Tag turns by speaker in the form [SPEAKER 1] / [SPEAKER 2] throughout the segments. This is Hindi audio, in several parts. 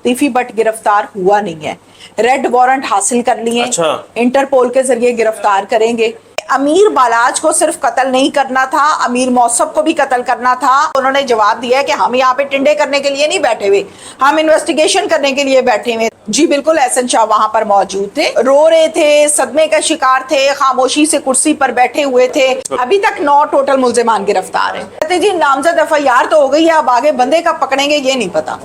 [SPEAKER 1] तीफी बट गिरफ्तार हुआ नहीं है। रेड वारंट हासिल कर लिए।
[SPEAKER 2] अच्छा।
[SPEAKER 1] इंटरपोल के जरिए गिरफ्तार करेंगे। अमीर बालाज को सिर्फ कत्ल नहीं करना था, अमीर मौसब को भी कत्ल करना था। उन्होंने जवाब दिया कि हम यहाँ पे टिंडे करने के लिए नहीं बैठे हुए, हम इन्वेस्टिगेशन करने के लिए बैठे हुए। जी बिल्कुल, एहसन शाह वहां पर मौजूद थे, रो रहे थे, सदमे का शिकार थे, खामोशी से कुर्सी पर बैठे हुए थे। अभी तक 9 टोटल मुल्जिमान गिरफ्तार हैं। कहते जी नामजद एफआईआर तो हो गई है, अब आगे बंदे कब पकड़ेंगे ये नहीं पता।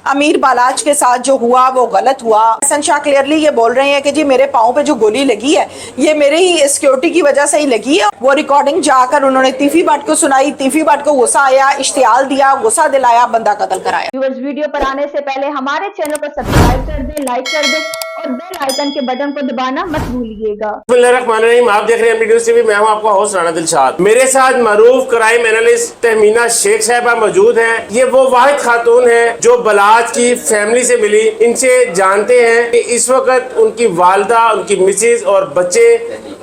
[SPEAKER 1] अमीर बालाज के साथ जो हुआ वो गलत हुआ। एहसन शाह क्लियरली ये बोल रहे हैं कि जी मेरे पाँव पे जो गोली लगी है ये मेरे ही सिक्योरिटी की वजह से ही लगी है। वो रिकॉर्डिंग जाकर उन्होंने तीफी बट को सुनाई, तीफी बट को गुस्सा आया, इश्तियाल दिया, गुस्सा दिलाया, बंदा कत्ल कराया।
[SPEAKER 3] व्यूअर्स, वीडियो पर आने से पहले हमारे चैनल को सब्सक्राइब कर दें, लाइक कर दें और बेल आइकन के बटन को दबाना मत भूलिएगा।
[SPEAKER 2] आप देख रहे हैं न्यूज़ टीवी, मैं हूं आपका होस्ट राना दिलशाद। मेरे साथ मरूफ क्राइम एनालिस्ट तहमीना शेख साहिबा मौजूद हैं। ये वो वाहिद खातून है जो बलाज की फैमिली से मिली। इनसे जानते हैं कि इस वक्त उनकी वालदा, उनकी मिसेज और बच्चे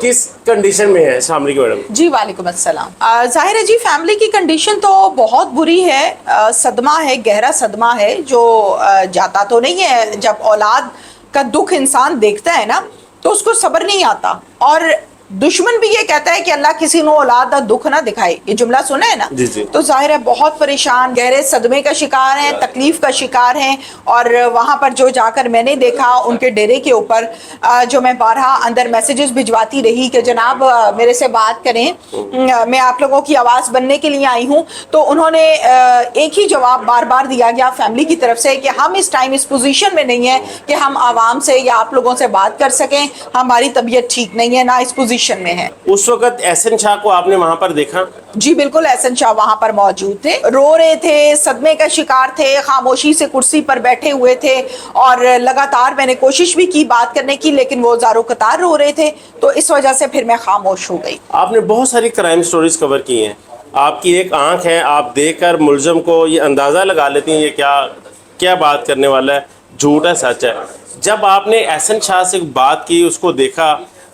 [SPEAKER 2] किस कंडीशन में है। अस्सलाम वालेकुम मैडम।
[SPEAKER 1] जी वालेकुम अस्सलाम। जाहिर है जी फैमिली की कंडीशन तो बहुत बुरी है। सदमा है, गहरा सदमा है जो जाता तो नहीं है। जब औलाद का दुख इंसान देखता है ना तो उसको सब्र नहीं आता, और दुश्मन भी ये कहता है कि अल्लाह किसी को औलाद का दुख ना दिखाए। ये जुमला सुना है ना।
[SPEAKER 2] जी जी।
[SPEAKER 1] तो जाहिर है बहुत परेशान, गहरे सदमे का शिकार हैं, तकलीफ का शिकार हैं। और वहाँ पर जो जाकर मैंने देखा उनके डेरे के ऊपर, जो मैं बारहा अंदर मैसेजेस भिजवाती रही कि जनाब मेरे से बात करें, मैं आप लोगों की आवाज़ बनने के लिए आई हूँ, तो उन्होंने एक ही जवाब बार बार दिया गया फैमिली की तरफ से कि हम इस टाइम इस पोजीशन में नहीं है कि हम आवाम से या आप लोगों से बात कर सकें, हमारी तबीयत ठीक नहीं है, ना इस पोजीशन में है।
[SPEAKER 2] उस वक्त एहसन शाह को आपने वहां पर देखा?
[SPEAKER 1] जी बिल्कुल, एहसन शाह वहां पर मौजूद थे, रो रहे थे, सदमे का शिकार थे, खामोशी से कुर्सी पर बैठे हुए थे। और लगातार मैंने कोशिश भी की बात करने की, लेकिन वो ज़ारो कतार रो रहे थे, तो इस वजह से फिर मैं खामोश हो गई।
[SPEAKER 2] आपने बहुत सारी क्राइम स्टोरीज कवर की हैं। आपकी एक आंख है, आप देखकर मुलजम को ये अंदाज़ा लगा लेती हैं ये क्या क्या बात करने वाला है, झूठ है सच है। जब आपने एहसन शाह से बात की, उसको देखा,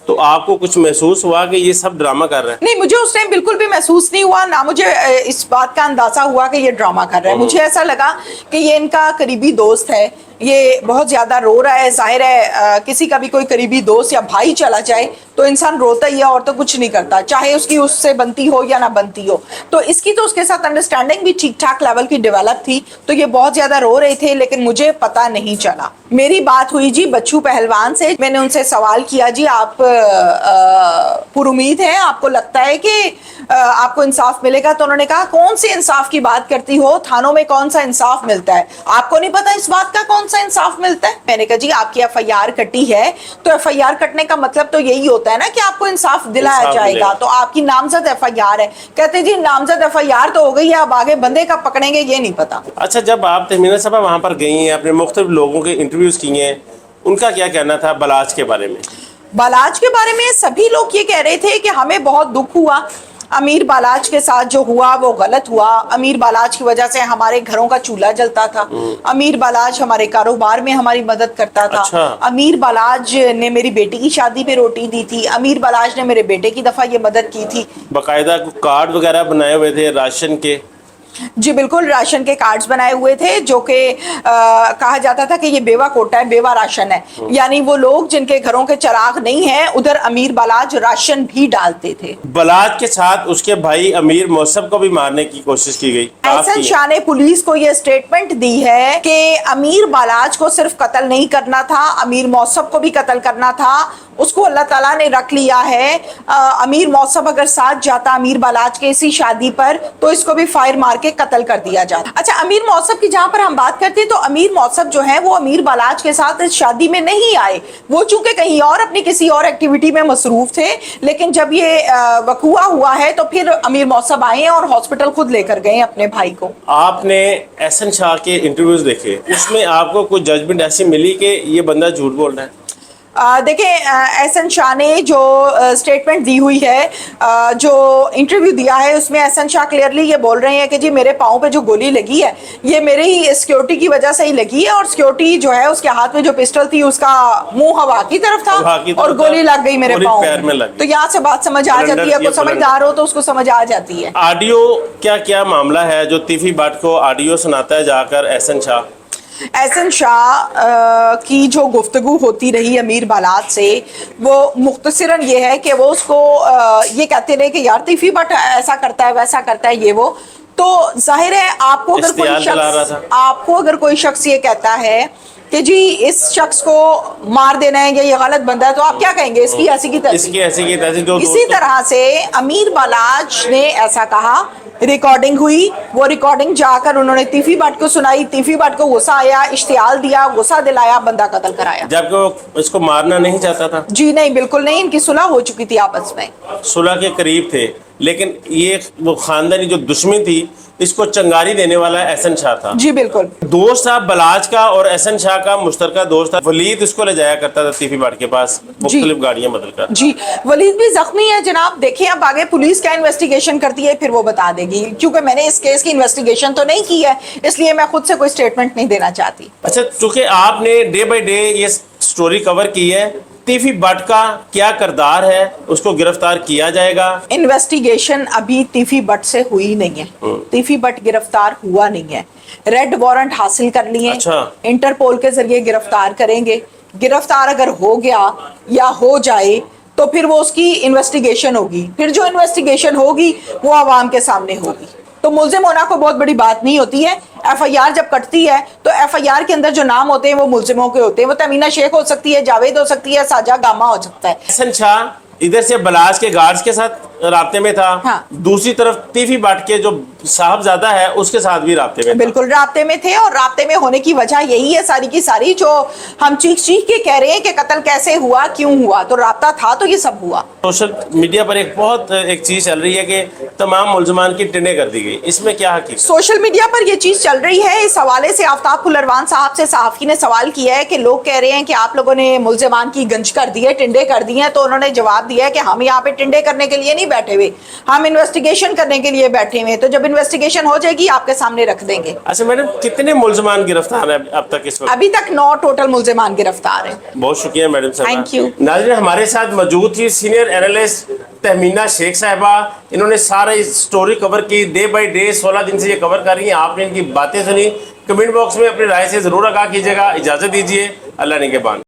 [SPEAKER 2] तो आपको कुछ महसूस हुआ कि ये सब ड्रामा कर रहे हैं?
[SPEAKER 1] नहीं, मुझे उस टाइम बिल्कुल भी महसूस नहीं हुआ, ना मुझे इस बात का अंदाजा हुआ कि ये ड्रामा कर रहा है। मुझे ऐसा लगा कि ये इनका करीबी दोस्त है, ये बहुत ज्यादा रो रहा है। जाहिर है किसी का भी कोई करीबी दोस्त या भाई चला जाए तो इंसान रोता ही है और तो कुछ नहीं करता, चाहे उसकी उससे बनती हो या ना बनती हो। तो इसकी तो उसके साथ अंडरस्टैंडिंग भी ठीक ठाक लेवल की डेवलप थी, तो ये बहुत ज्यादा रो रहे थे, लेकिन मुझे पता नहीं चला। मेरी बात हुई जी बच्चू पहलवान से, मैंने उनसे सवाल किया जी आप पुरुमीद हैं, आपको लगता है कि आपको इंसाफ मिलेगा? तो उन्होंने कहा कौन से इंसाफ की बात करती हो, थानों में कौन सा इंसाफ मिलता है, आपको नहीं पता इस बात का कौन सा इंसाफ मिलता है? मैंने कहा जी आपकी एफआईआर कटी है, तो एफआईआर कटने का मतलब तो यही होता है ना कि आपको इंसाफ दिलाया जाएगा, तो आपकी नामजद एफआईआर है। कहते जी नामजद एफआईआर तो हो गई है, अब आगे बंदे कब पकड़ेंगे ये नहीं पता।
[SPEAKER 2] अच्छा, जब आप तहमीना साहब वहाँ पर गई हैं, अपने मुख्तलिफ लोगों के इंटरव्यूज़ किए हैं, उनका क्या कहना था बलाज के बारे में?
[SPEAKER 1] बालाज के बारे में सभी लोग ये कह रहे थे कि हमें बहुत दुख हुआ, अमीर बालाज के साथ जो हुआ वो गलत हुआ। अमीर बालाज की वजह से हमारे घरों का चूल्हा जलता था, अमीर बालाज हमारे कारोबार में हमारी मदद करता था।
[SPEAKER 2] अच्छा।
[SPEAKER 1] अमीर बालाज ने मेरी बेटी की शादी पे रोटी दी थी, अमीर बालाज ने मेरे बेटे की दफा ये मदद की थी।
[SPEAKER 2] बाकायदा कार्ड वगैरह बनाए हुए थे राशन के?
[SPEAKER 1] जी बिल्कुल, राशन के कार्ड्स बनाए हुए थे, जो कि कहा जाता था कि ये बेवा कोटा है, बेवा राशन है, यानी वो लोग जिनके घरों के चिराग नहीं है उधर अमीर बालाज राशन भी डालते थे।
[SPEAKER 2] बलाज के साथ उसके भाई अमीर मौसब को भी मारने की कोशिश की गई।
[SPEAKER 1] एहसन शाह ने पुलिस को ये स्टेटमेंट दी है कि अमीर बालाज को सिर्फ कत्ल नहीं करना था, अमीर मौसब को भी कत्ल करना था, उसको अल्लाह ताला ने रख लिया है। अमीर मौसब अगर साथ जाता अमीर बालाज के इसी शादी पर तो इसको भी फायर मार के कत्ल कर दिया जाता। अच्छा, अमीर मौसब की जहां पर हम बात करते हैं तो अमीर मौसब जो है वो अमीर बालाज के साथ इस शादी में नहीं आए, वो चूंकि कहीं और अपनी किसी और एक्टिविटी में मसरूफ थे। लेकिन जब ये वकुआ हुआ है तो फिर अमीर मौसब आए और हॉस्पिटल खुद लेकर गए अपने भाई को।
[SPEAKER 2] आपने एहसन शाह के इंटरव्यूज देखे, उसमें आपको कुछ जजमेंट ऐसी मिली कि ये बंदा झूठ बोल रहा है?
[SPEAKER 1] देखें, एहसन शाह ने जो स्टेटमेंट दी हुई है, जो इंटरव्यू दिया है, उसमें एहसन शाह क्लियरली ये बोल रहे हैं कि जी मेरे पाँव पे जो गोली लगी है ये मेरे ही सिक्योरिटी की वजह से ही लगी है, और सिक्योरिटी जो है उसके हाथ में जो पिस्टल थी उसका मुंह हवा की तरफ था और गोली लग गई मेरे पाँव में। तो यहाँ से बात समझ आ जाती है, कोई समझदार हो तो उसको समझ आ जाती है।
[SPEAKER 2] ऑडियो क्या क्या मामला है जो तीफी बट को ऑडियो सुनाता है जाकर एहसन शाह?
[SPEAKER 1] एहसन शाह की जो गुफ्तगू होती रही अमीर बालात से, वो मुख्तसरन ये है कि वो उसको ये कहते रहे कि यार तीफी बट ऐसा करता है वैसा करता है ये वो। तो जाहिर है आपको अगर कोई शख्स ये कहता है कि जी इस शख्स को मार देना है या ये गलत बंदा है, तो आप क्या कहेंगे? इसकी ऐसी की तैसी। इसी तरह से अमीर बालाज ने ऐसा कहा, रिकॉर्डिंग हुई, वो रिकॉर्डिंग जाकर उन्होंने तीफी भट्ट को सुनाई, तीफी भट्ट को गुस्सा आया, इश्तियाल दिया, गुस्सा दिलाया, बंदा कत्ल कराया।
[SPEAKER 2] जबकि वो इसको मारना नहीं चाहता था।
[SPEAKER 1] जी नहीं, बिल्कुल नहीं, इनकी सुलह हो चुकी थी आपस में,
[SPEAKER 2] सुलह के करीब थे, लेकिन ये वो खानदानी जो दुश्मनी थी इसको चंगारी देने वाला एहसन शाह था।
[SPEAKER 1] जी बिल्कुल।
[SPEAKER 2] दोस्त था बलाज का और एहसन शाह का मुश्तरका दोस्त था। वलीद इसको ले जाया करता था तीफी भट्ट के पास मुख्तलिफ गाड़ियां बदलकर।
[SPEAKER 1] जी वलीद भी जख्मी है जनाब। देखिए अब आगे पुलिस क्या इन्वेस्टिगेशन करती है फिर वो बता देगी, क्योंकि मैंने इस केस की इन्वेस्टिगेशन तो नहीं की है, इसलिए मैं खुद से कोई स्टेटमेंट नहीं देना चाहती।
[SPEAKER 2] अच्छा, चूंकि आपने डे बाय डे ये स्टोरी कवर की है, तीफी भट्ट का क्या किरदार है, उसको गिरफ्तार किया जाएगा?
[SPEAKER 1] इन्वेस्टिगेशन अभी तीफी भट्ट से हुई नहीं है, तीफी भट्ट गिरफ्तार हुआ नहीं है। रेड वारंट हासिल कर लिए।
[SPEAKER 2] अच्छा।
[SPEAKER 1] इंटरपोल के जरिए गिरफ्तार करेंगे। गिरफ्तार अगर हो गया या हो जाए तो फिर वो उसकी इन्वेस्टिगेशन होगी, फिर जो इन्वेस्टिगेशन होगी वो आवाम के सामने होगी। तो मुल्जिम होना कोई बहुत बड़ी बात नहीं होती है। एफआईआर जब कटती है तो एफआईआर के अंदर जो नाम होते हैं वो मुल्जिमों के होते हैं। वो तमीना शेख हो सकती है, जावेद हो सकती है, साजा गामा हो सकता है।
[SPEAKER 2] एहसन शाह इधर से बलाज के गार्ड्स के साथ राब्ते में था।
[SPEAKER 1] हाँ।
[SPEAKER 2] दूसरी तरफ तीफी भट्ट के जो साहबजादा है उसके साथ भी राब्ते में था।
[SPEAKER 1] बिल्कुल राब्ते में थे, और राब्ते में होने की वजह यही है सारी की सारी जो हम चीख चीख के कह रहे हैं कि कत्ल कैसे हुआ, क्यों हुआ, तो राब्ता था तो ये सब हुआ।
[SPEAKER 2] सोशल मीडिया पर एक चीज चल रही है कि तमाम मुल्जमान की टिंडे कर दी गई, इसमें क्या हकीकत?
[SPEAKER 1] सोशल मीडिया पर ये चीज चल रही है। इस हवाले से आफ्ताब कुलरवान साहब से सहाफ़ी ने सवाल किया है कि लोग कह रहे हैं कि आप लोगों ने मुल्जिमान की गंज कर दी है, टिंडे कर दिए हैं, तो उन्होंने जवाब दिया है कि हम यहाँ पे टिंडे करने के लिए नहीं बैठे हुए, हम इन्वेस्टिगेशन करने के लिए बैठे हुए, तो जब इन्वेस्टिगेशन हो जाएगी आपके सामने रख देंगे।
[SPEAKER 2] अच्छा मैडम, कितने मुल्जमान गिरफ्तार हैं अब तक इस वक्त?
[SPEAKER 1] अभी तक 9 टोटल मुल्जिमान गिरफ्तार हैं।
[SPEAKER 2] बहुत शुक्रिया मैडम साहब।
[SPEAKER 1] Thank you.
[SPEAKER 2] नाज़रीन, हमारे साथ मौजूद थी सीनियर एनालिस्ट तहमीना शेख साहिबा। इन्होंने सारा स्टोरी कवर की, डे बाय डे 16 दिन से ये कवर कर रही हैं। आपने इनकी बातें सुनी। कमेंट बॉक्स में अपनी राय से जरूर आगाह कीजिएगा। इजाजत दीजिए, अल्लाह निगहबान।